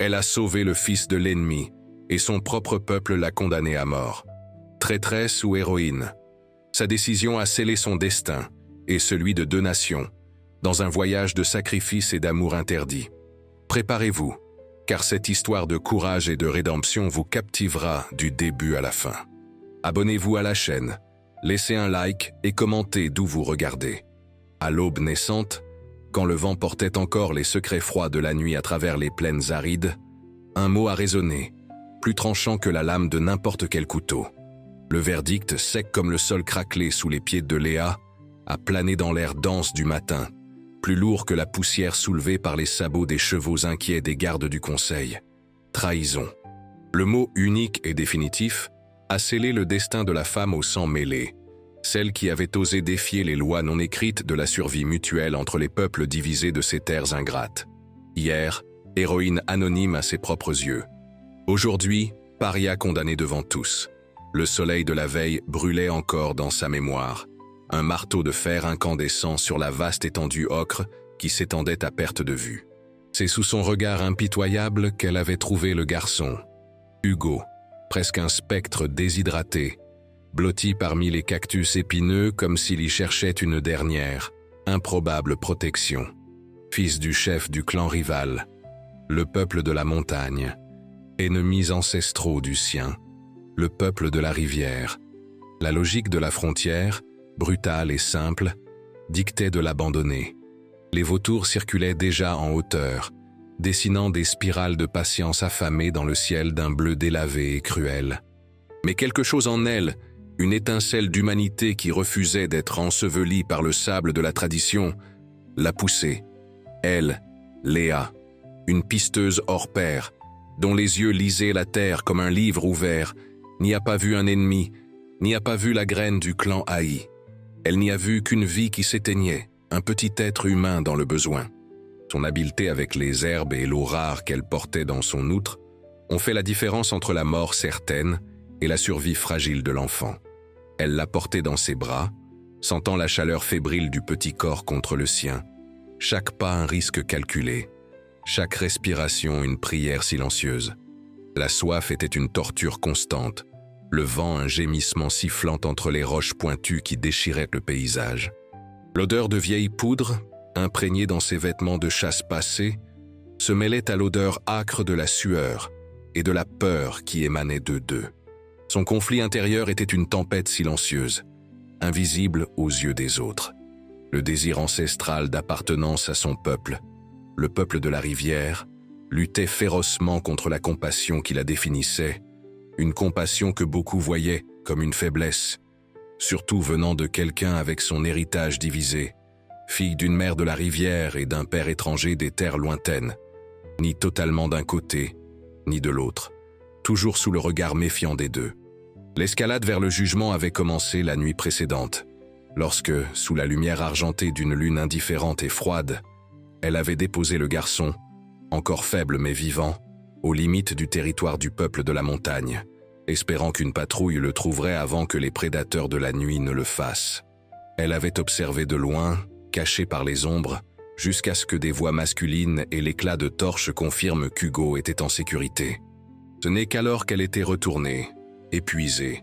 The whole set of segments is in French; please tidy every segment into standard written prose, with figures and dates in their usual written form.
Elle a sauvé le fils de l'ennemi, et son propre peuple l'a condamnée à mort. Traîtresse ou héroïne, sa décision a scellé son destin, et celui de 2 nations, dans un voyage de sacrifice et d'amour interdit. Préparez-vous, car cette histoire de courage et de rédemption vous captivera du début à la fin. Abonnez-vous à la chaîne, laissez un like et commentez d'où vous regardez. À l'aube naissante, quand le vent portait encore les secrets froids de la nuit à travers les plaines arides, un mot a résonné, plus tranchant que la lame de n'importe quel couteau. Le verdict, sec comme le sol craquelé sous les pieds de Léa, a plané dans l'air dense du matin, plus lourd que la poussière soulevée par les sabots des chevaux inquiets des gardes du conseil. Trahison. Le mot unique et définitif a scellé le destin de la femme au sang mêlé, celle qui avait osé défier les lois non écrites de la survie mutuelle entre les peuples divisés de ces terres ingrates. Hier, héroïne anonyme à ses propres yeux. Aujourd'hui, paria condamné devant tous. Le soleil de la veille brûlait encore dans sa mémoire. Un marteau de fer incandescent sur la vaste étendue ocre qui s'étendait à perte de vue. C'est sous son regard impitoyable qu'elle avait trouvé le garçon. Hugo, presque un spectre déshydraté, blotti parmi les cactus épineux comme s'il y cherchait une dernière, improbable protection. Fils du chef du clan rival, le peuple de la montagne, ennemis ancestraux du sien, le peuple de la rivière. La logique de la frontière, brutale et simple, dictait de l'abandonner. Les vautours circulaient déjà en hauteur, dessinant des spirales de patience affamée dans le ciel d'un bleu délavé et cruel. Mais quelque chose en elle, une étincelle d'humanité qui refusait d'être ensevelie par le sable de la tradition, l'a poussée. Elle, Léa, une pisteuse hors pair, dont les yeux lisaient la terre comme un livre ouvert, n'y a pas vu un ennemi, n'y a pas vu la graine du clan haï. Elle n'y a vu qu'une vie qui s'éteignait, un petit être humain dans le besoin. Son habileté avec les herbes et l'eau rare qu'elle portait dans son outre ont fait la différence entre la mort certaine et la survie fragile de l'enfant. Elle l'a porté dans ses bras, sentant la chaleur fébrile du petit corps contre le sien. Chaque pas un risque calculé, chaque respiration une prière silencieuse. La soif était une torture constante, le vent un gémissement sifflant entre les roches pointues qui déchiraient le paysage. L'odeur de vieille poudre, imprégnée dans ses vêtements de chasse passés, se mêlait à l'odeur âcre de la sueur et de la peur qui émanait d'eux deux. Son conflit intérieur était une tempête silencieuse, invisible aux yeux des autres. Le désir ancestral d'appartenance à son peuple, le peuple de la rivière, luttait férocement contre la compassion qui la définissait, une compassion que beaucoup voyaient comme une faiblesse, surtout venant de quelqu'un avec son héritage divisé, fille d'une mère de la rivière et d'un père étranger des terres lointaines, ni totalement d'un côté, ni de l'autre, toujours sous le regard méfiant des deux. L'escalade vers le jugement avait commencé la nuit précédente, lorsque, sous la lumière argentée d'une lune indifférente et froide, elle avait déposé le garçon, encore faible mais vivant, aux limites du territoire du peuple de la montagne, espérant qu'une patrouille le trouverait avant que les prédateurs de la nuit ne le fassent. Elle avait observé de loin, cachée par les ombres, jusqu'à ce que des voix masculines et l'éclat de torches confirment qu'Hugo était en sécurité. Ce n'est qu'alors qu'elle était retournée, épuisée,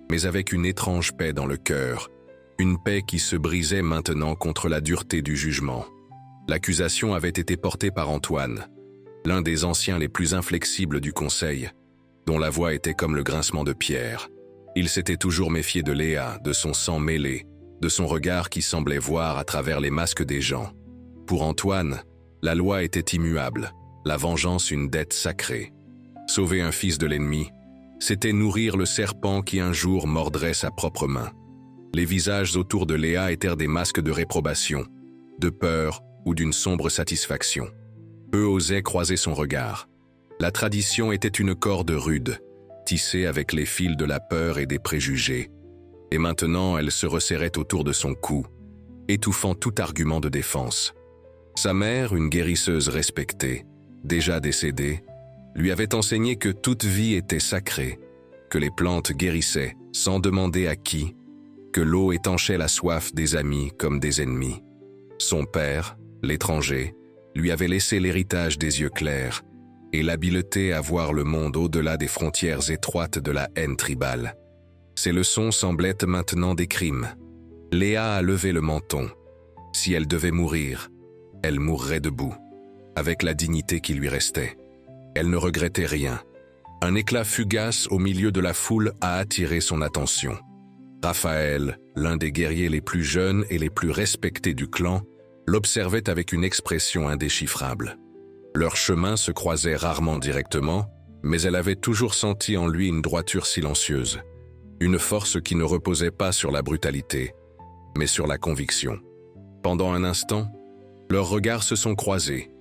mais avec une étrange paix dans le cœur, une paix qui se brisait maintenant contre la dureté du jugement. L'accusation avait été portée par Antoine, l'un des anciens les plus inflexibles du conseil, dont la voix était comme le grincement de pierre. Il s'était toujours méfié de Léa, de son sang mêlé, de son regard qui semblait voir à travers les masques des gens. Pour Antoine, la loi était immuable, la vengeance une dette sacrée. Sauver un fils de l'ennemi, c'était nourrir le serpent qui un jour mordrait sa propre main. Les visages autour de Léa étaient des masques de réprobation, de peur ou d'une sombre satisfaction. Peu osaient croiser son regard. La tradition était une corde rude, tissée avec les fils de la peur et des préjugés, et maintenant elle se resserrait autour de son cou, étouffant tout argument de défense. Sa mère, une guérisseuse respectée, déjà décédée, lui avait enseigné que toute vie était sacrée, que les plantes guérissaient sans demander à qui, que l'eau étanchait la soif des amis comme des ennemis. Son père, l'étranger, lui avait laissé l'héritage des yeux clairs, et l'habileté à voir le monde au-delà des frontières étroites de la haine tribale. Ses leçons semblaient maintenant des crimes. Léa a levé le menton. Si elle devait mourir, elle mourrait debout, avec la dignité qui lui restait. Elle ne regrettait rien. Un éclat fugace au milieu de la foule a attiré son attention. Raphaël, l'un des guerriers les plus jeunes et les plus respectés du clan, l'observait avec une expression indéchiffrable. Leurs chemins se croisaient rarement directement, mais elle avait toujours senti en lui une droiture silencieuse, une force qui ne reposait pas sur la brutalité, mais sur la conviction. Pendant un instant, leurs regards se sont croisés,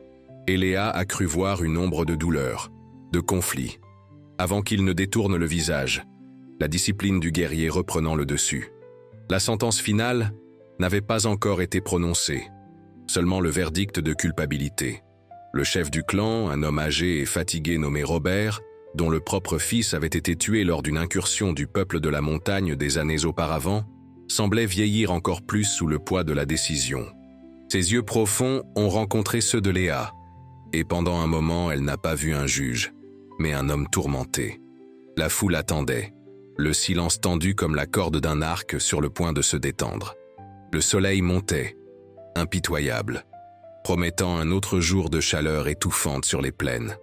et Léa a cru voir une ombre de douleur, de conflit, avant qu'il ne détourne le visage, la discipline du guerrier reprenant le dessus. La sentence finale n'avait pas encore été prononcée, seulement le verdict de culpabilité. Le chef du clan, un homme âgé et fatigué nommé Robert, dont le propre fils avait été tué lors d'une incursion du peuple de la montagne des années auparavant, semblait vieillir encore plus sous le poids de la décision. Ses yeux profonds ont rencontré ceux de Léa, et pendant un moment elle n'a pas vu un juge, mais un homme tourmenté. La foule attendait, le silence tendu comme la corde d'un arc sur le point de se détendre. Le soleil montait, impitoyable, promettant un autre jour de chaleur étouffante sur les plaines.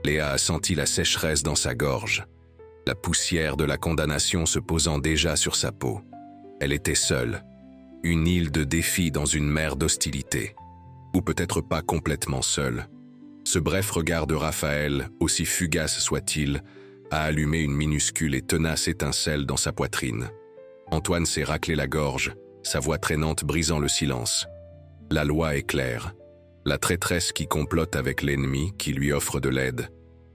Léa a senti la sécheresse dans sa gorge, la poussière de la condamnation se posant déjà sur sa peau. Elle était seule, une île de défi dans une mer d'hostilité. Ou peut-être pas complètement seule. Ce bref regard de Raphaël, aussi fugace soit-il, a allumé une minuscule et tenace étincelle dans sa poitrine. Antoine s'est raclé la gorge, sa voix traînante brisant le silence. La loi est claire. La traîtresse qui complote avec l'ennemi, qui lui offre de l'aide,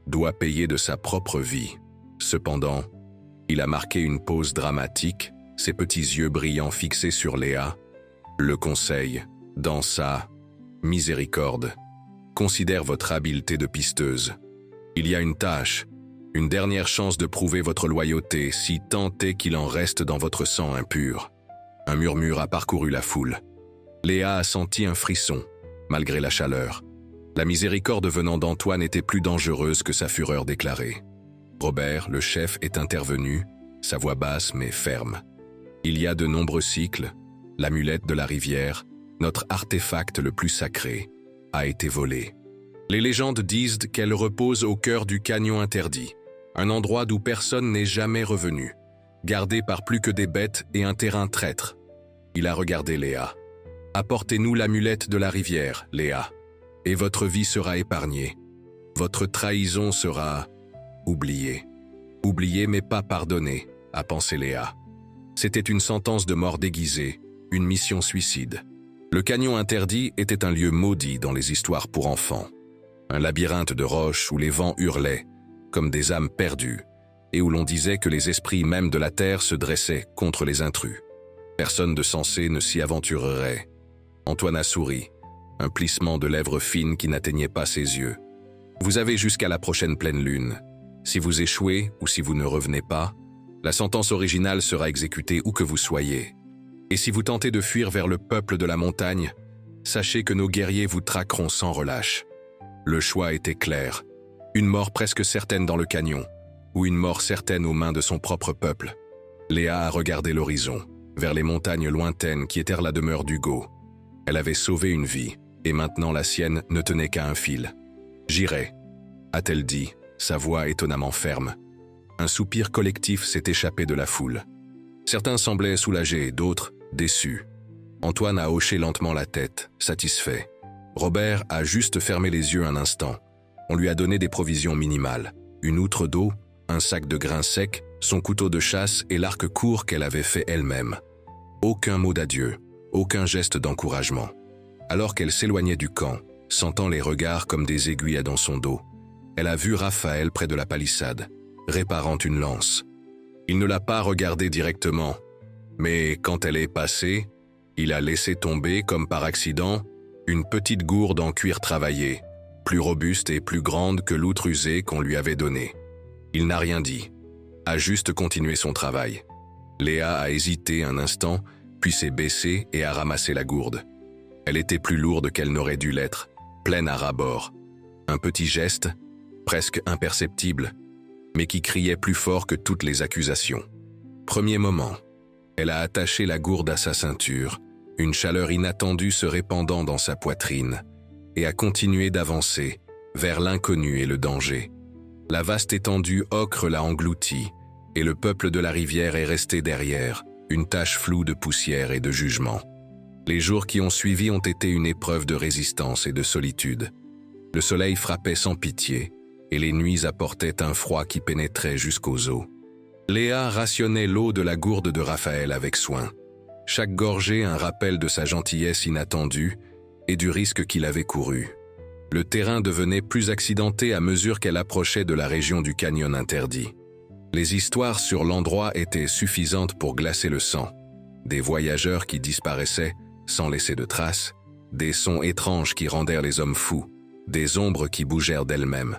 doit payer de sa propre vie. Cependant, il a marqué une pause dramatique, ses petits yeux brillants fixés sur Léa. Le conseil, dans sa miséricorde, considère votre habileté de pisteuse. Il y a une tâche, une dernière chance de prouver votre loyauté, si tant est qu'il en reste dans votre sang impur. Un murmure a parcouru la foule. Léa a senti un frisson, malgré la chaleur. La miséricorde venant d'Antoine était plus dangereuse que sa fureur déclarée. Robert, le chef, est intervenu, sa voix basse mais ferme. Il y a de nombreux cycles, l'amulette de la rivière, notre artefact le plus sacré, a été volée. Les légendes disent qu'elle repose au cœur du canyon interdit, un endroit d'où personne n'est jamais revenu, gardé par plus que des bêtes et un terrain traître. Il a regardé Léa. « Apportez-nous l'amulette de la rivière, Léa, et votre vie sera épargnée. Votre trahison sera oubliée. Oubliée mais pas pardonnée, a pensé Léa. C'était une sentence de mort déguisée, une mission suicide. Le canyon interdit était un lieu maudit dans les histoires pour enfants. Un labyrinthe de roches où les vents hurlaient, comme des âmes perdues, et où l'on disait que les esprits même de la terre se dressaient contre les intrus. Personne de sensé ne s'y aventurerait. Antoine a souri, un plissement de lèvres fines qui n'atteignait pas ses yeux. Vous avez jusqu'à la prochaine pleine lune. Si vous échouez ou si vous ne revenez pas, la sentence originale sera exécutée où que vous soyez. Et si vous tentez de fuir vers le peuple de la montagne, sachez que nos guerriers vous traqueront sans relâche. Le choix était clair. Une mort presque certaine dans le canyon, ou une mort certaine aux mains de son propre peuple. Léa a regardé l'horizon, vers les montagnes lointaines qui étaient la demeure d'Hugo. Elle avait sauvé une vie, et maintenant la sienne ne tenait qu'à un fil. « J'irai », a-t-elle dit, sa voix étonnamment ferme. Un soupir collectif s'est échappé de la foule. Certains semblaient soulagés, d'autres déçus. Antoine a hoché lentement la tête, satisfait. Robert a juste fermé les yeux un instant. On lui a donné des provisions minimales. Une outre d'eau, un sac de grains secs, son couteau de chasse et l'arc court qu'elle avait fait elle-même. Aucun mot d'adieu, aucun geste d'encouragement. Alors qu'elle s'éloignait du camp, sentant les regards comme des aiguilles dans son dos, elle a vu Raphaël près de la palissade, réparant une lance. Il ne l'a pas regardée directement, mais quand elle est passée, il a laissé tomber, comme par accident, une petite gourde en cuir travaillé, plus robuste et plus grande que l'outre usée qu'on lui avait donnée. Il n'a rien dit, a juste continué son travail. Léa a hésité un instant, puis s'est baissée et a ramassé la gourde. Elle était plus lourde qu'elle n'aurait dû l'être, pleine à ras-bord. Un petit geste, presque imperceptible, mais qui criait plus fort que toutes les accusations. Premier moment, elle a attaché la gourde à sa ceinture, une chaleur inattendue se répandant dans sa poitrine, et a continué d'avancer vers l'inconnu et le danger. La vaste étendue ocre l'a englouti, et le peuple de la rivière est resté derrière, une tache floue de poussière et de jugement. Les jours qui ont suivi ont été une épreuve de résistance et de solitude. Le soleil frappait sans pitié, et les nuits apportaient un froid qui pénétrait jusqu'aux os. Léa rationnait l'eau de la gourde de Raphaël avec soin. Chaque gorgée un rappel de sa gentillesse inattendue et du risque qu'il avait couru. Le terrain devenait plus accidenté à mesure qu'elle approchait de la région du canyon interdit. Les histoires sur l'endroit étaient suffisantes pour glacer le sang. Des voyageurs qui disparaissaient sans laisser de traces, des sons étranges qui rendèrent les hommes fous, des ombres qui bougèrent d'elles-mêmes.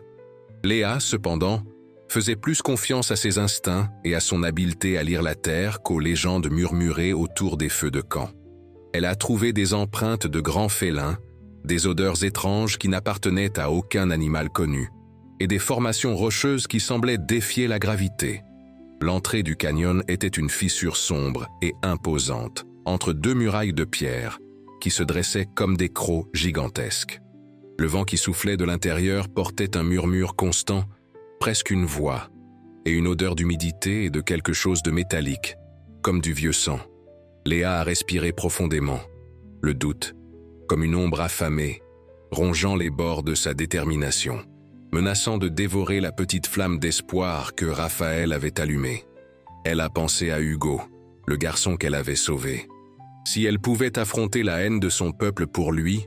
Léa, cependant, faisait plus confiance à ses instincts et à son habileté à lire la terre qu'aux légendes murmurées autour des feux de camp. Elle a trouvé des empreintes de grands félins, des odeurs étranges qui n'appartenaient à aucun animal connu, et des formations rocheuses qui semblaient défier la gravité. L'entrée du canyon était une fissure sombre et imposante, entre deux murailles de pierre, qui se dressaient comme des crocs gigantesques. Le vent qui soufflait de l'intérieur portait un murmure constant, presque une voix, et une odeur d'humidité et de quelque chose de métallique, comme du vieux sang. Léa a respiré profondément, le doute, comme une ombre affamée, rongeant les bords de sa détermination, menaçant de dévorer la petite flamme d'espoir que Raphaël avait allumée. Elle a pensé à Hugo, le garçon qu'elle avait sauvé. Si elle pouvait affronter la haine de son peuple pour lui,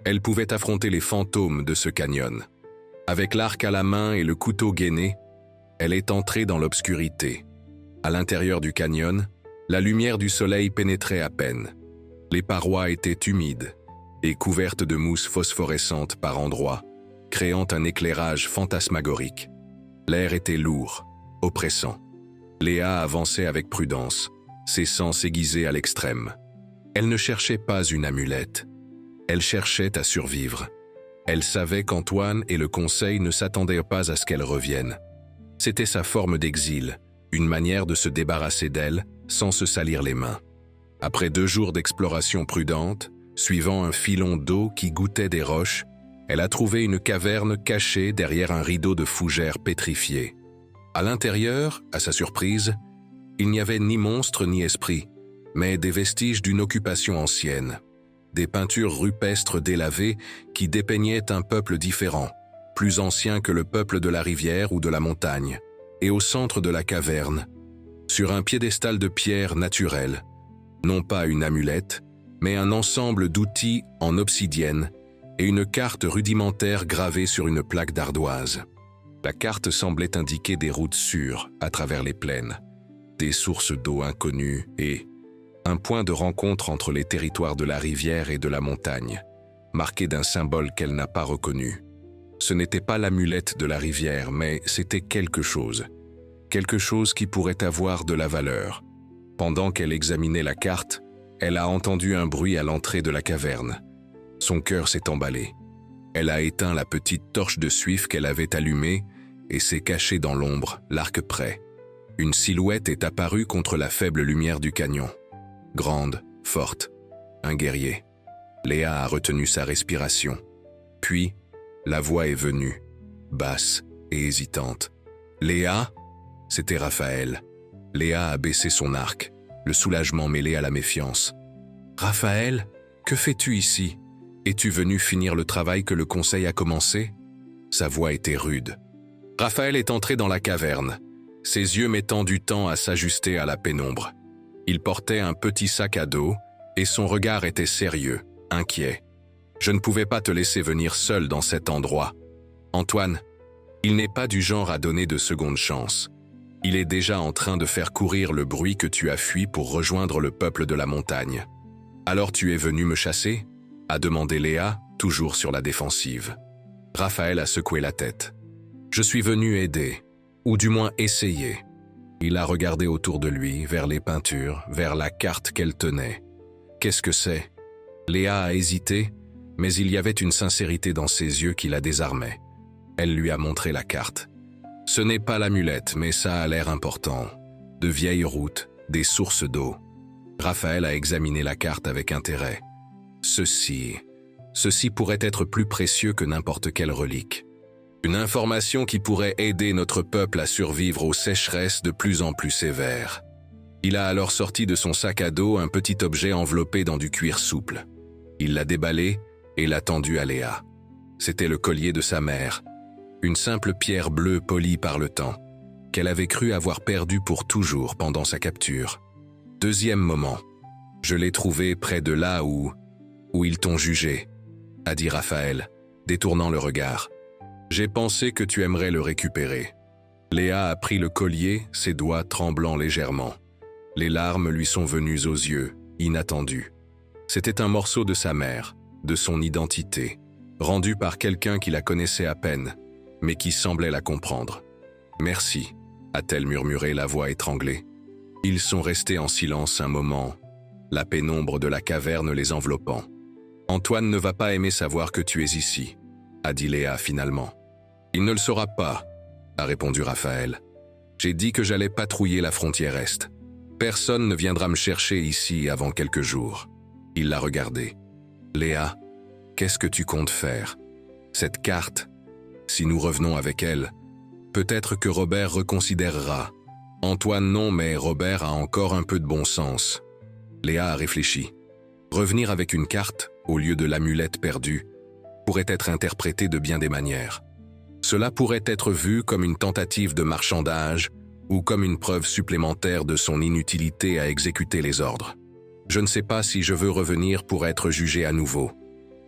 elle pouvait affronter les fantômes de ce canyon. Avec l'arc à la main et le couteau gainé, elle est entrée dans l'obscurité. À l'intérieur du canyon, la lumière du soleil pénétrait à peine. Les parois étaient humides et couvertes de mousse phosphorescente par endroits, créant un éclairage fantasmagorique. L'air était lourd, oppressant. Léa avançait avec prudence, ses sens aiguisés à l'extrême. Elle ne cherchait pas une amulette. Elle cherchait à survivre. Elle savait qu'Antoine et le conseil ne s'attendaient pas à ce qu'elle revienne. C'était sa forme d'exil, une manière de se débarrasser d'elle sans se salir les mains. Après 2 jours d'exploration prudente, suivant un filon d'eau qui goûtait des roches, elle a trouvé une caverne cachée derrière un rideau de fougères pétrifiées. À l'intérieur, à sa surprise, il n'y avait ni monstre ni esprit, mais des vestiges d'une occupation ancienne. Des peintures rupestres délavées qui dépeignaient un peuple différent, plus ancien que le peuple de la rivière ou de la montagne. Et au centre de la caverne, sur un piédestal de pierre naturelle, non pas une amulette, mais un ensemble d'outils en obsidienne et une carte rudimentaire gravée sur une plaque d'ardoise. La carte semblait indiquer des routes sûres à travers les plaines, des sources d'eau inconnues et un point de rencontre entre les territoires de la rivière et de la montagne, marqué d'un symbole qu'elle n'a pas reconnu. Ce n'était pas l'amulette de la rivière, mais c'était quelque chose qui pourrait avoir de la valeur. Pendant qu'elle examinait la carte, elle a entendu un bruit à l'entrée de la caverne. Son cœur s'est emballé. Elle a éteint la petite torche de suif qu'elle avait allumée et s'est cachée dans l'ombre, l'arc prêt. Une silhouette est apparue contre la faible lumière du canyon. Grande, forte, un guerrier. Léa a retenu sa respiration. Puis, la voix est venue, basse et hésitante. « Léa ?» C'était Raphaël. Léa a baissé son arc, le soulagement mêlé à la méfiance. « Raphaël, que fais-tu ici? Es-tu venu finir le travail que le conseil a commencé ?» Sa voix était rude. Raphaël est entré dans la caverne, ses yeux mettant du temps à s'ajuster à la pénombre. Il portait un petit sac à dos et son regard était sérieux, inquiet. « Je ne pouvais pas te laisser venir seul dans cet endroit. Antoine, il n'est pas du genre à donner de seconde chance. Il est déjà en train de faire courir le bruit que tu as fui pour rejoindre le peuple de la montagne. Alors tu es venu me chasser ?» a demandé Léa, toujours sur la défensive. Raphaël a secoué la tête. « Je suis venu aider, ou du moins essayer. » Il a regardé autour de lui, vers les peintures, vers la carte qu'elle tenait. « Qu'est-ce que c'est ?» Léa a hésité, mais il y avait une sincérité dans ses yeux qui la désarmait. Elle lui a montré la carte. Ce n'est pas l'amulette, mais ça a l'air important. De vieilles routes, des sources d'eau. Raphaël a examiné la carte avec intérêt. Ceci pourrait être plus précieux que n'importe quelle relique. Une information qui pourrait aider notre peuple à survivre aux sécheresses de plus en plus sévères. Il a alors sorti de son sac à dos un petit objet enveloppé dans du cuir souple. Il l'a déballé et l'a tendu à Léa. C'était le collier de sa mère, une simple pierre bleue polie par le temps, qu'elle avait cru avoir perdue pour toujours pendant sa capture. Deuxième moment. Je l'ai trouvé près de là où ils t'ont jugé, a dit Raphaël, détournant le regard. J'ai pensé que tu aimerais le récupérer. Léa a pris le collier, ses doigts tremblant légèrement. Les larmes lui sont venues aux yeux, inattendues. C'était un morceau de sa mère, de son identité, rendu par quelqu'un qui la connaissait à peine, mais qui semblait la comprendre. « Merci », a-t-elle murmuré, la voix étranglée. Ils sont restés en silence un moment, la pénombre de la caverne les enveloppant. « Antoine ne va pas aimer savoir que tu es ici », a dit Léa finalement. « Il ne le saura pas », a répondu Raphaël. « J'ai dit que j'allais patrouiller la frontière Est. Personne ne viendra me chercher ici avant quelques jours. » Il l'a regardée. « Léa, qu'est-ce que tu comptes faire? Cette carte, si nous revenons avec elle, peut-être que Robert reconsidérera. Antoine non, mais Robert a encore un peu de bon sens. » Léa a réfléchi. Revenir avec une carte, au lieu de l'amulette perdue, pourrait être interprété de bien des manières. Cela pourrait être vu comme une tentative de marchandage ou comme une preuve supplémentaire de son inutilité à exécuter les ordres. « Je ne sais pas si je veux revenir pour être jugée à nouveau »,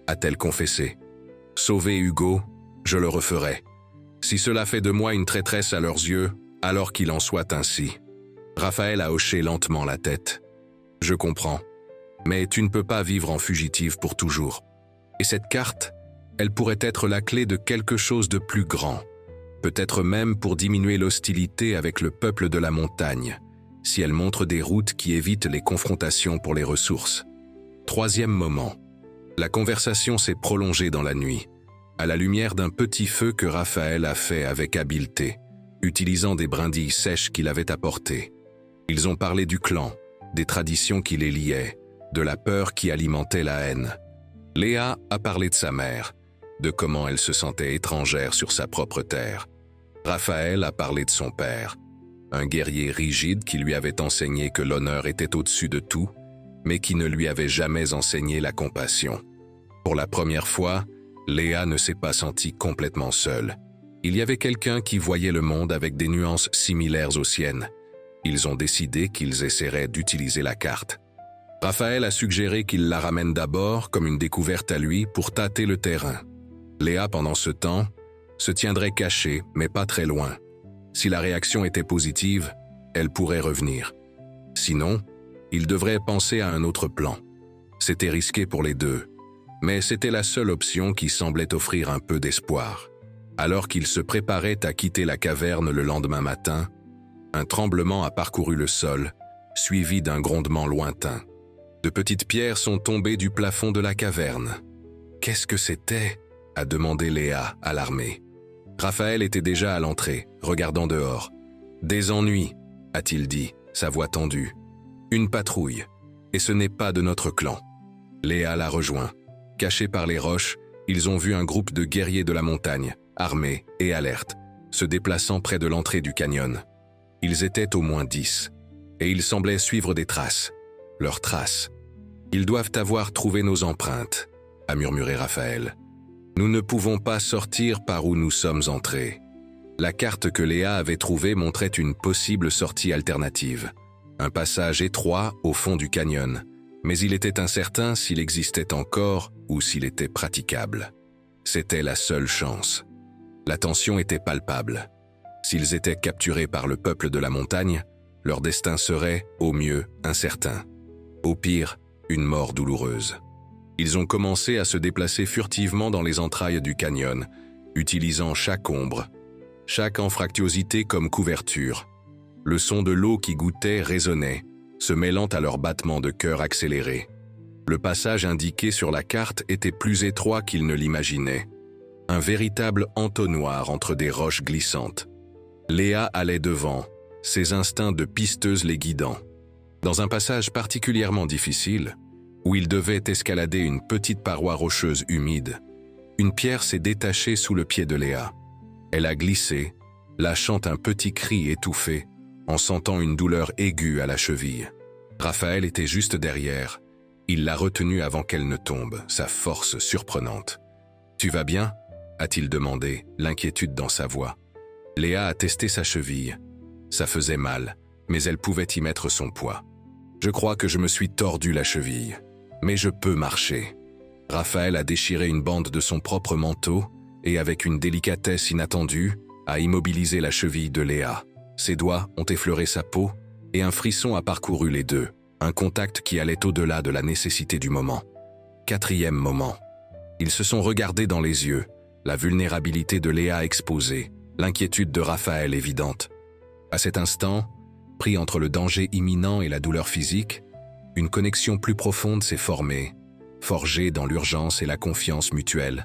a-t-elle confessé. « Sauver Hugo, je le referai. Si cela fait de moi une traîtresse à leurs yeux, alors qu'il en soit ainsi. » Raphaël a hoché lentement la tête. « Je comprends. Mais tu ne peux pas vivre en fugitive pour toujours. Et cette carte, elle pourrait être la clé de quelque chose de plus grand. Peut-être même pour diminuer l'hostilité avec le peuple de la montagne, si elle montre des routes qui évitent les confrontations pour les ressources. » Troisième moment. La conversation s'est prolongée dans la nuit, à la lumière d'un petit feu que Raphaël a fait avec habileté, utilisant des brindilles sèches qu'il avait apportées. Ils ont parlé du clan, des traditions qui les liaient, de la peur qui alimentait la haine. Léa a parlé de sa mère, de comment elle se sentait étrangère sur sa propre terre. Raphaël a parlé de son père, un guerrier rigide qui lui avait enseigné que l'honneur était au-dessus de tout, mais qui ne lui avait jamais enseigné la compassion. Pour la première fois, Léa ne s'est pas sentie complètement seule. Il y avait quelqu'un qui voyait le monde avec des nuances similaires aux siennes. Ils ont décidé qu'ils essaieraient d'utiliser la carte. Raphaël a suggéré qu'il la ramène d'abord comme une découverte à lui pour tâter le terrain. Léa, pendant ce temps, se tiendrait cachée, mais pas très loin. Si la réaction était positive, elle pourrait revenir. Sinon, il devrait penser à un autre plan. C'était risqué pour les deux, mais c'était la seule option qui semblait offrir un peu d'espoir. Alors qu'ils se préparaient à quitter la caverne le lendemain matin, un tremblement a parcouru le sol, suivi d'un grondement lointain. De petites pierres sont tombées du plafond de la caverne. « Qu'est-ce que c'était ?» a demandé Léa, alarmée. Raphaël était déjà à l'entrée, regardant dehors. « Des ennuis », a-t-il dit, sa voix tendue. « Une patrouille, et ce n'est pas de notre clan. » Léa l'a rejoint. Cachés par les roches, ils ont vu un groupe de guerriers de la montagne, armés et alertes, se déplaçant près de l'entrée du canyon. Ils étaient au moins 10, et ils semblaient suivre des traces. Leurs traces. « Ils doivent avoir trouvé nos empreintes », a murmuré Raphaël. « Nous ne pouvons pas sortir par où nous sommes entrés. » La carte que Léa avait trouvée montrait une possible sortie alternative. Un passage étroit au fond du canyon, mais il était incertain s'il existait encore ou s'il était praticable. C'était la seule chance. La tension était palpable. S'ils étaient capturés par le peuple de la montagne, leur destin serait, au mieux, incertain. Au pire, une mort douloureuse. Ils ont commencé à se déplacer furtivement dans les entrailles du canyon, utilisant chaque ombre, chaque anfractuosité comme couverture. Le son de l'eau qui gouttait résonnait, se mêlant à leurs battements de cœur accélérés. Le passage indiqué sur la carte était plus étroit qu'ils ne l'imaginaient. un véritable entonnoir entre des roches glissantes. Léa allait devant, ses instincts de pisteuse les guidant. Dans un passage particulièrement difficile, où il devait escalader une petite paroi rocheuse humide, une pierre s'est détachée sous le pied de Léa. Elle a glissé, lâchant un petit cri étouffé, en sentant une douleur aiguë à la cheville. Raphaël était juste derrière. Il l'a retenue avant qu'elle ne tombe, sa force surprenante. « Tu vas bien ?» a-t-il demandé, l'inquiétude dans sa voix. Léa a testé sa cheville. Ça faisait mal, mais elle pouvait y mettre son poids. « Je crois que je me suis tordu la cheville, mais je peux marcher. » Raphaël a déchiré une bande de son propre manteau et, avec une délicatesse inattendue, a immobilisé la cheville de Léa. Ses doigts ont effleuré sa peau et un frisson a parcouru les deux, un contact qui allait au-delà de la nécessité du moment. 4e moment. Ils se sont regardés dans les yeux, la vulnérabilité de Léa exposée, l'inquiétude de Raphaël évidente. À cet instant, pris entre le danger imminent et la douleur physique, une connexion plus profonde s'est formée, forgée dans l'urgence et la confiance mutuelle.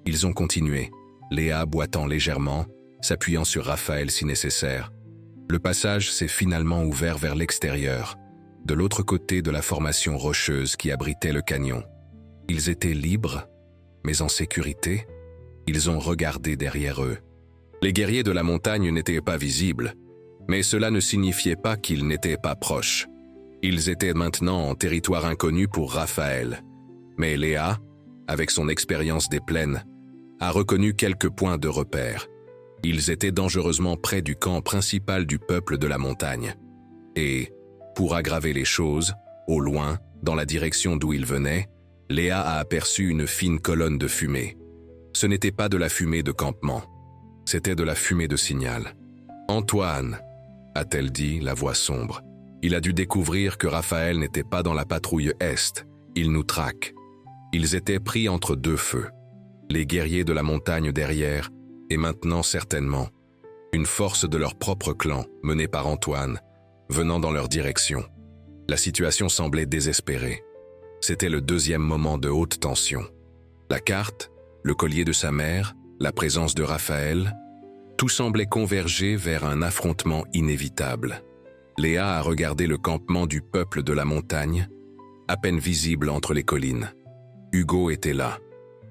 Ils ont continué, Léa boitant légèrement, s'appuyant sur Raphaël si nécessaire. Le passage s'est finalement ouvert vers l'extérieur, de l'autre côté de la formation rocheuse qui abritait le canyon. Ils étaient libres, mais en sécurité. Ils ont regardé derrière eux. Les guerriers de la montagne n'étaient pas visibles, mais cela ne signifiait pas qu'ils n'étaient pas proches. Ils étaient maintenant en territoire inconnu pour Raphaël. Mais Léa, avec son expérience des plaines, a reconnu quelques points de repère. Ils étaient dangereusement près du camp principal du peuple de la montagne. Et, pour aggraver les choses, au loin, dans la direction d'où ils venaient, Léa a aperçu une fine colonne de fumée. Ce n'était pas de la fumée de campement, c'était de la fumée de signal. « Antoine !» a-t-elle dit, la voix sombre. Il a dû découvrir que Raphaël n'était pas dans la patrouille Est. Il nous traque. Ils étaient pris entre deux feux. Les guerriers de la montagne derrière, et maintenant certainement, une force de leur propre clan, menée par Antoine, venant dans leur direction. La situation semblait désespérée. C'était le 2e moment de haute tension. La carte, le collier de sa mère, la présence de Raphaël, tout semblait converger vers un affrontement inévitable. Léa a regardé le campement du peuple de la montagne, à peine visible entre les collines. Hugo était là.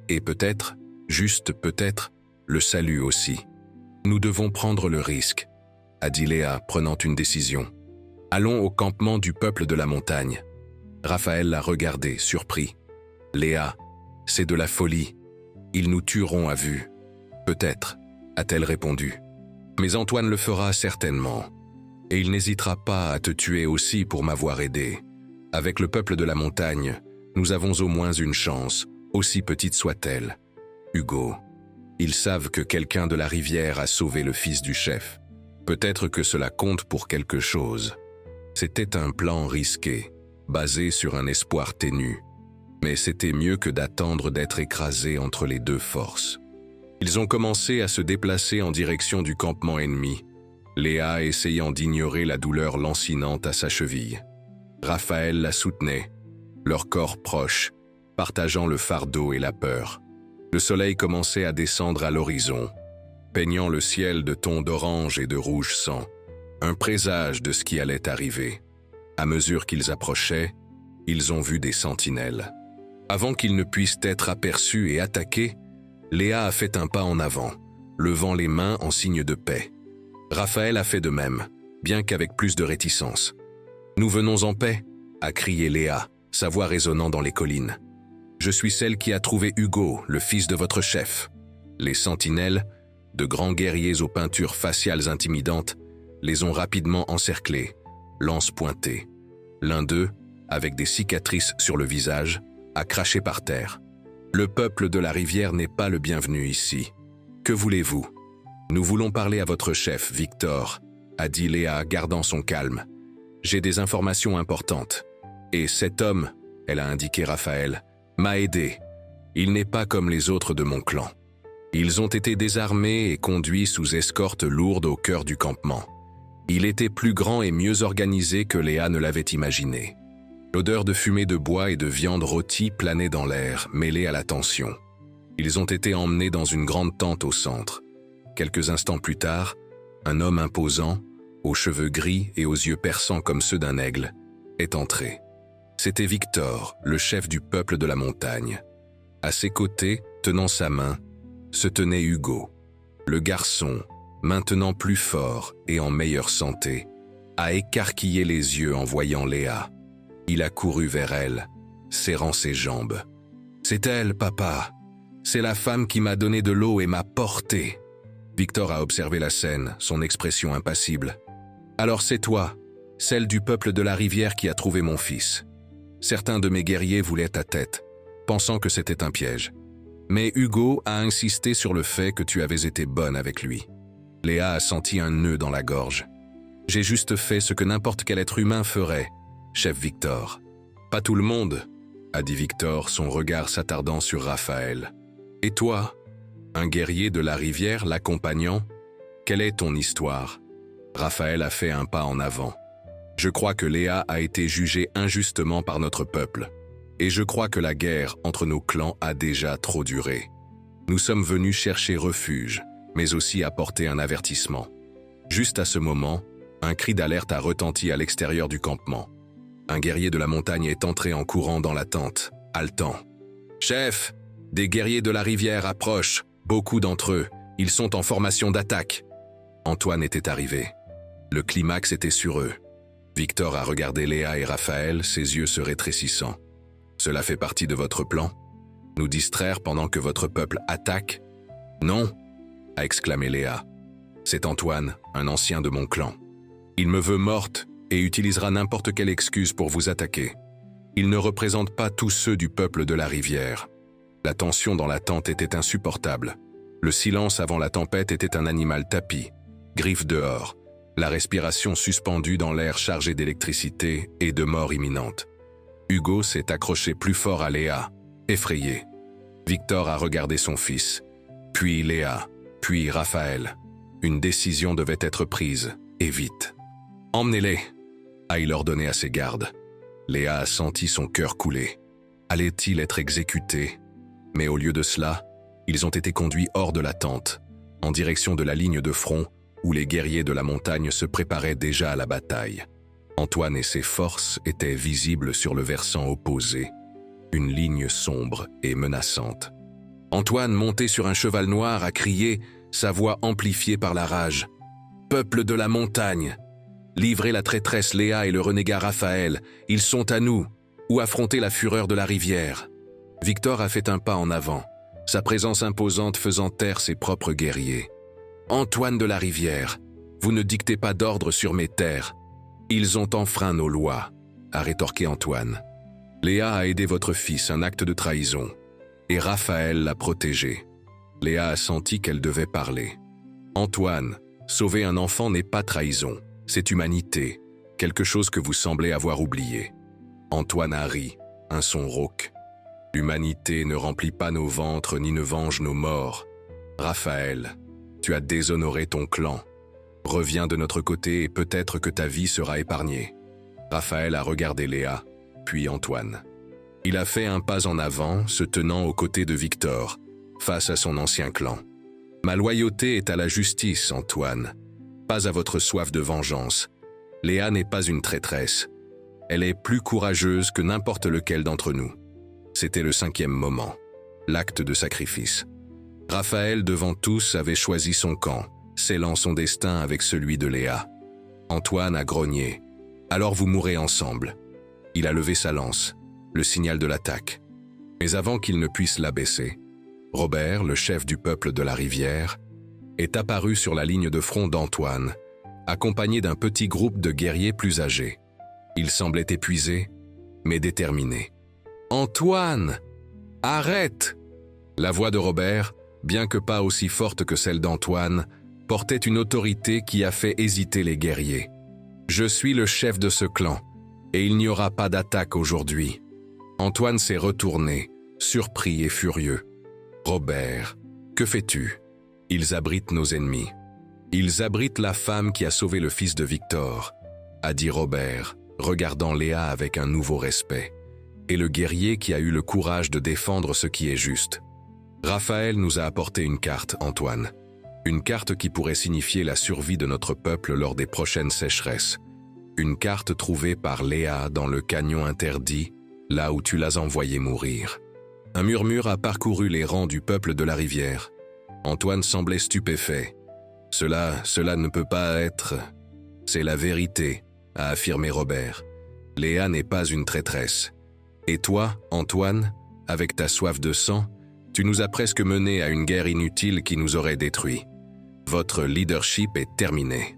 Et peut-être, juste peut-être, le salut aussi. « Nous devons prendre le risque », a dit Léa, prenant une décision. « Allons au campement du peuple de la montagne. » Raphaël l'a regardé, surpris. « Léa, c'est de la folie. Ils nous tueront à vue. »« Peut-être », a-t-elle répondu. « Mais Antoine le fera certainement. Et il n'hésitera pas à te tuer aussi pour m'avoir aidé. Avec le peuple de la montagne, nous avons au moins une chance, aussi petite soit-elle. Hugo, ils savent que quelqu'un de la rivière a sauvé le fils du chef. Peut-être que cela compte pour quelque chose. C'était un plan risqué, basé sur un espoir ténu. Mais c'était mieux que d'attendre d'être écrasés entre les deux forces. Ils ont commencé à se déplacer en direction du campement ennemi, Léa essayant d'ignorer la douleur lancinante à sa cheville. Raphaël la soutenait, leurs corps proches, partageant le fardeau et la peur. Le soleil commençait à descendre à l'horizon, peignant le ciel de tons d'orange et de rouge sang, un présage de ce qui allait arriver. À mesure qu'ils approchaient, ils ont vu des sentinelles. Avant qu'ils ne puissent être aperçus et attaqués, Léa a fait un pas en avant, levant les mains en signe de paix. Raphaël a fait de même, bien qu'avec plus de réticence. « Nous venons en paix !» a crié Léa, sa voix résonnant dans les collines. « Je suis celle qui a trouvé Hugo, le fils de votre chef. » Les sentinelles, de grands guerriers aux peintures faciales intimidantes, les ont rapidement encerclés, lances pointées. L'un d'eux, avec des cicatrices sur le visage, a craché par terre. « Le peuple de la rivière n'est pas le bienvenu ici. Que voulez-vous ? » « Nous voulons parler à votre chef, Victor, » a dit Léa, gardant son calme. « J'ai des informations importantes. Et cet homme, » elle a indiqué Raphaël, « m'a aidé. Il n'est pas comme les autres de mon clan. Ils ont été désarmés et conduits sous escorte lourde au cœur du campement. Il était plus grand et mieux organisé que Léa ne l'avait imaginé. » L'odeur de fumée de bois et de viande rôtie planait dans l'air, mêlée à la tension. Ils ont été emmenés dans une grande tente au centre. Quelques instants plus tard, un homme imposant, aux cheveux gris et aux yeux perçants comme ceux d'un aigle, est entré. C'était Victor, le chef du peuple de la montagne. À ses côtés, tenant sa main, se tenait Hugo. Le garçon, maintenant plus fort et en meilleure santé, a écarquillé les yeux en voyant Léa. Il a couru vers elle, serrant ses jambes. « C'est elle, papa. C'est la femme qui m'a donné de l'eau et m'a porté. » Victor a observé la scène, son expression impassible. « Alors c'est toi, celle du peuple de la rivière qui a trouvé mon fils. Certains de mes guerriers voulaient ta tête, pensant que c'était un piège. Mais Hugo a insisté sur le fait que tu avais été bonne avec lui. » Léa a senti un nœud dans la gorge. « J'ai juste fait ce que n'importe quel être humain ferait, chef Victor. »« Pas tout le monde, » a dit Victor, son regard s'attardant sur Raphaël. « Et toi, un guerrier de la rivière l'accompagnant, quelle est ton histoire ?» Raphaël a fait un pas en avant. « Je crois que Léa a été jugée injustement par notre peuple. Et je crois que la guerre entre nos clans a déjà trop duré. Nous sommes venus chercher refuge, mais aussi apporter un avertissement. » Juste à ce moment, un cri d'alerte a retenti à l'extérieur du campement. Un guerrier de la montagne est entré en courant dans la tente, haletant. « Chef, des guerriers de la rivière approchent, beaucoup d'entre eux, ils sont en formation d'attaque. » Antoine était arrivé. Le climax était sur eux. Victor a regardé Léa et Raphaël, ses yeux se rétrécissant. « Cela fait partie de votre plan? Nous distraire pendant que votre peuple attaque? »« Non !» a exclamé Léa. « C'est Antoine, un ancien de mon clan. Il me veut morte et utilisera n'importe quelle excuse pour vous attaquer. Il ne représente pas tous ceux du peuple de la rivière. » La tension dans la tente était insupportable. Le silence avant la tempête était un animal tapi, griffes dehors, la respiration suspendue dans l'air chargé d'électricité et de mort imminente. Hugo s'est accroché plus fort à Léa, effrayé. Victor a regardé son fils, puis Léa, puis Raphaël. Une décision devait être prise, et vite. « Emmenez-les !» a-t-il ordonné à ses gardes. Léa a senti son cœur couler. Allait-il être exécuté? Mais au lieu de cela, ils ont été conduits hors de la tente, en direction de la ligne de front où les guerriers de la montagne se préparaient déjà à la bataille. Antoine et ses forces étaient visibles sur le versant opposé, une ligne sombre et menaçante. Antoine, monté sur un cheval noir, a crié, sa voix amplifiée par la rage. « Peuple de la montagne! Livrez la traîtresse Léa et le renégat Raphaël, ils sont à nous, ou affrontez la fureur de la rivière. » Victor a fait un pas en avant, sa présence imposante faisant taire ses propres guerriers. « Antoine de la rivière, vous ne dictez pas d'ordre sur mes terres. Ils ont enfreint nos lois, » a rétorqué Antoine. « Léa a aidé votre fils, un acte de trahison, et Raphaël l'a protégé. » Léa a senti qu'elle devait parler. « Antoine, sauver un enfant n'est pas trahison, c'est humanité, quelque chose que vous semblez avoir oublié. » Antoine a ri, un son rauque. « L'humanité ne remplit pas nos ventres ni ne venge nos morts. Raphaël, tu as déshonoré ton clan. Reviens de notre côté et peut-être que ta vie sera épargnée. » Raphaël a regardé Léa, puis Antoine. Il a fait un pas en avant, se tenant aux côtés de Victor, face à son ancien clan. « Ma loyauté est à la justice, Antoine, pas à votre soif de vengeance. Léa n'est pas une traîtresse. Elle est plus courageuse que n'importe lequel d'entre nous. » C'était le 5e moment, l'acte de sacrifice. Raphaël, devant tous, avait choisi son camp, scellant son destin avec celui de Léa. Antoine a grogné. « Alors vous mourrez ensemble. » Il a levé sa lance, le signal de l'attaque. Mais avant qu'il ne puisse l'abaisser, Robert, le chef du peuple de la rivière, est apparu sur la ligne de front d'Antoine, accompagné d'un petit groupe de guerriers plus âgés. Il semblait épuisé, mais déterminé. « Antoine! Arrête !» La voix de Robert, bien que pas aussi forte que celle d'Antoine, portait une autorité qui a fait hésiter les guerriers. « Je suis le chef de ce clan, et il n'y aura pas d'attaque aujourd'hui. » Antoine s'est retourné, surpris et furieux. « Robert, que fais-tu? Ils abritent nos ennemis. Ils abritent la femme qui a sauvé le fils de Victor, » a dit Robert, regardant Léa avec un nouveau respect, et le guerrier qui a eu le courage de défendre ce qui est juste. Raphaël nous a apporté une carte, Antoine. Une carte qui pourrait signifier la survie de notre peuple lors des prochaines sécheresses. Une carte trouvée par Léa dans le canyon interdit, là où tu l'as envoyé mourir. Un murmure a parcouru les rangs du peuple de la rivière. Antoine semblait stupéfait. Cela ne peut pas être... C'est la vérité, a affirmé Robert. Léa n'est pas une traîtresse. Et toi, Antoine, avec ta soif de sang, tu nous as presque menés à une guerre inutile qui nous aurait détruits. Votre leadership est terminé.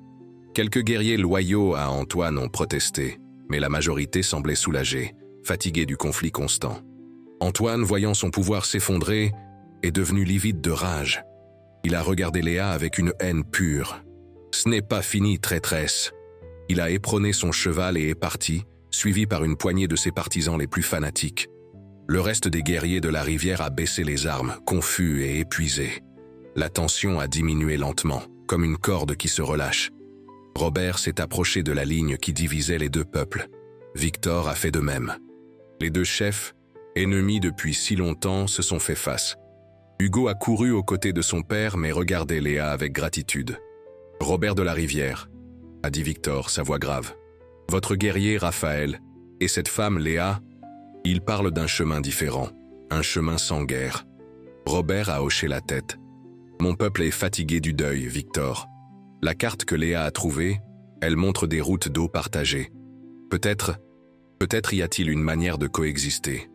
Quelques guerriers loyaux à Antoine ont protesté, mais la majorité semblait soulagée, fatiguée du conflit constant. Antoine, voyant son pouvoir s'effondrer, est devenu livide de rage. Il a regardé Léa avec une haine pure. « Ce n'est pas fini, traîtresse !» Il a éperonné son cheval et est parti, suivi par une poignée de ses partisans les plus fanatiques. Le reste des guerriers de la rivière a baissé les armes, confus et épuisés. La tension a diminué lentement, comme une corde qui se relâche. Robert s'est approché de la ligne qui divisait les deux peuples. Victor a fait de même. Les deux chefs, ennemis depuis si longtemps, se sont fait face. Hugo a couru aux côtés de son père mais regardait Léa avec gratitude. « Robert de la Rivière », a dit Victor, sa voix grave. « Votre guerrier Raphaël et cette femme Léa, ils parlent d'un chemin différent, un chemin sans guerre. » Robert a hoché la tête. « Mon peuple est fatigué du deuil, Victor. La carte que Léa a trouvée, elle montre des routes d'eau partagées. Peut-être y a-t-il une manière de coexister.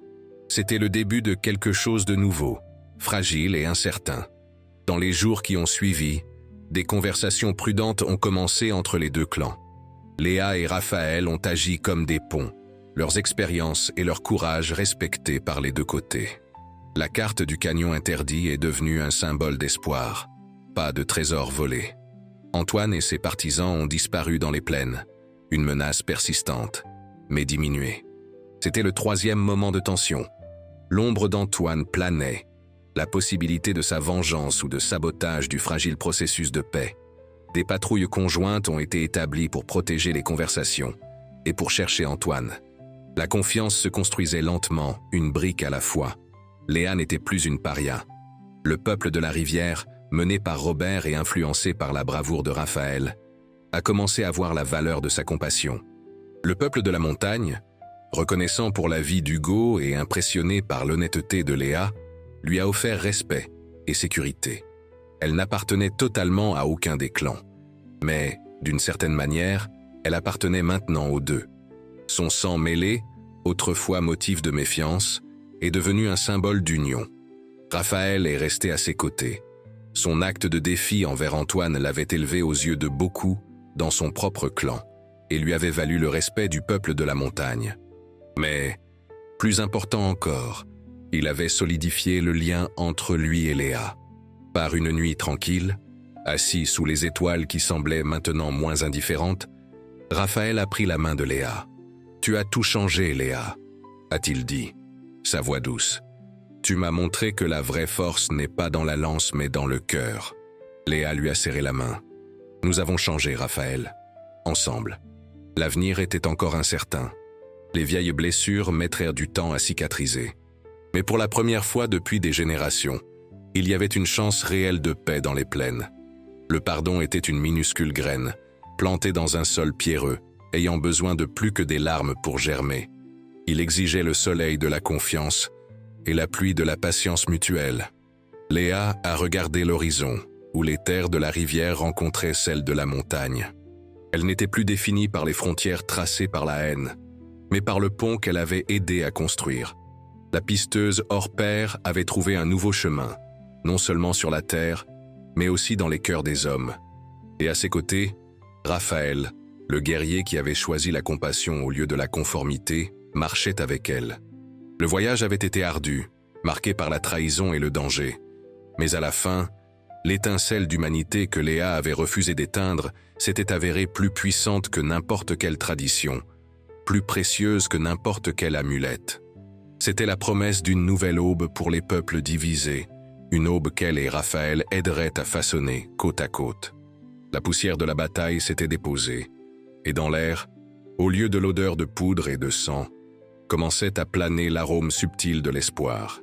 C'était le début de quelque chose de nouveau, fragile et incertain. Dans les jours qui ont suivi, des conversations prudentes ont commencé entre les deux clans. Léa et Raphaël ont agi comme des ponts, leurs expériences et leur courage respectés par les deux côtés. La carte du canyon interdit est devenue un symbole d'espoir, pas de trésor volé. Antoine et ses partisans ont disparu dans les plaines, une menace persistante, mais diminuée. C'était le troisième moment de tension. L'ombre d'Antoine planait, la possibilité de sa vengeance ou de sabotage du fragile processus de paix. Des patrouilles conjointes ont été établies pour protéger les conversations et pour chercher Antoine. La confiance se construisait lentement, une brique à la fois. Léa n'était plus une paria. Le peuple de la rivière, mené par Robert et influencé par la bravoure de Raphaël, a commencé à voir la valeur de sa compassion. Le peuple de la montagne, reconnaissant pour la vie d'Hugo et impressionné par l'honnêteté de Léa, lui a offert respect et sécurité. Elle n'appartenait totalement à aucun des clans, mais, d'une certaine manière, elle appartenait maintenant aux deux. Son sang mêlé, autrefois motif de méfiance, est devenu un symbole d'union. Raphaël est resté à ses côtés. Son acte de défi envers Antoine l'avait élevé aux yeux de beaucoup dans son propre clan et lui avait valu le respect du peuple de la montagne. Mais, plus important encore, il avait solidifié le lien entre lui et Léa. Par une nuit tranquille, assis sous les étoiles qui semblaient maintenant moins indifférentes, Raphaël a pris la main de Léa. « Tu as tout changé, Léa », a-t-il dit, sa voix douce. « Tu m'as montré que la vraie force n'est pas dans la lance mais dans le cœur. » Léa lui a serré la main. « Nous avons changé, Raphaël. Ensemble. » L'avenir était encore incertain. Les vieilles blessures mettraient du temps à cicatriser. Mais pour la première fois depuis des générations, il y avait une chance réelle de paix dans les plaines. Le pardon était une minuscule graine, plantée dans un sol pierreux, ayant besoin de plus que des larmes pour germer. Il exigeait le soleil de la confiance et la pluie de la patience mutuelle. Léa a regardé l'horizon, où les terres de la rivière rencontraient celles de la montagne. Elle n'était plus définie par les frontières tracées par la haine, mais par le pont qu'elle avait aidé à construire. La pisteuse hors pair avait trouvé un nouveau chemin, non seulement sur la terre, mais aussi dans les cœurs des hommes. Et à ses côtés, Raphaël, le guerrier qui avait choisi la compassion au lieu de la conformité, marchait avec elle. Le voyage avait été ardu, marqué par la trahison et le danger. Mais à la fin, l'étincelle d'humanité que Léa avait refusé d'éteindre s'était avérée plus puissante que n'importe quelle tradition, plus précieuse que n'importe quelle amulette. C'était la promesse d'une nouvelle aube pour les peuples divisés, une aube qu'elle et Raphaël aideraient à façonner côte à côte. La poussière de la bataille s'était déposée, et dans l'air, au lieu de l'odeur de poudre et de sang, commençait à planer l'arôme subtil de l'espoir.